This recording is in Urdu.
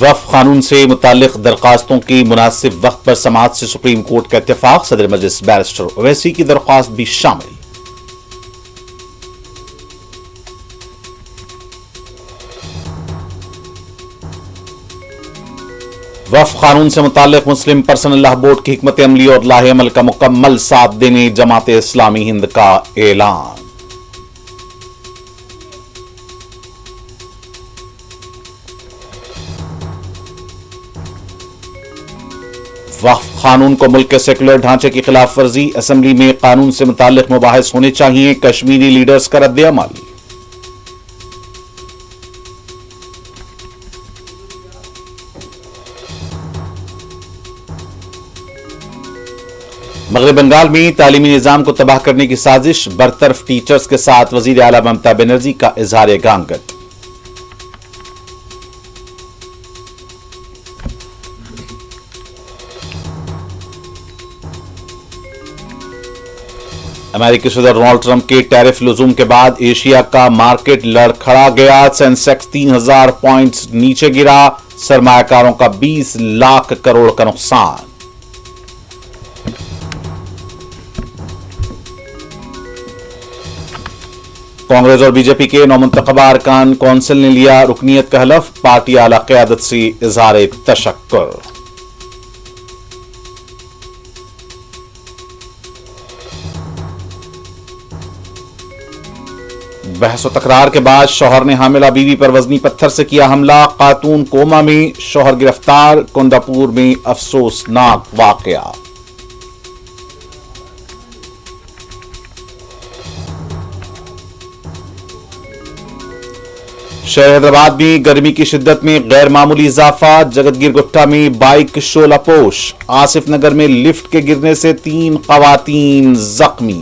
وقف قانون سے متعلق درخواستوں کی مناسب وقت پر سماعت سے سپریم کورٹ کا اتفاق، صدر مجلس بیرسٹر اویسی کی درخواست بھی شامل۔ وقف قانون سے متعلق مسلم پرسنل لا بورڈ کی حکمت عملی اور لاہ عمل کا مکمل ساتھ دینے جماعت اسلامی ہند کا اعلان۔ وقف قانون کو ملک کے سیکولر ڈھانچے کی خلاف ورزی، اسمبلی میں قانون سے متعلق مباحث ہونے چاہیے، کشمیری لیڈرز کا رد عمل۔ مغرب بنگال میں تعلیمی نظام کو تباہ کرنے کی سازش، برطرف ٹیچرز کے ساتھ وزیر اعلیٰ ممتا بنرجی کا اظہار گانگت۔ امریکی صدر ڈونلڈ ٹرمپ کے ٹیرف لزوم کے بعد ایشیا کا مارکیٹ لڑکھڑا گیا، سینسیکس 3000 پوائنٹس نیچے گرا، سرمایہ کاروں کا 20 لاکھ کروڑ کا نقصان۔ کانگریس اور بی جے پی کے نومنتخبہ ارکان کونسل نے لیا رکنیت کا حلف، پارٹی اعلی قیادت سے اظہار تشکر۔ بحث و تکرار کے بعد شوہر نے حاملہ بیوی پر وزنی پتھر سے کیا حملہ، خاتون کوما میں، شوہر گرفتار، کونڈاپور میں افسوسناک واقعہ۔ شہر حیدرآباد میں گرمی کی شدت میں غیر معمولی اضافہ، جگت گیر گٹھا میں بائک شعلہ پوش، آصف نگر میں لفٹ کے گرنے سے 3 خواتین زخمی۔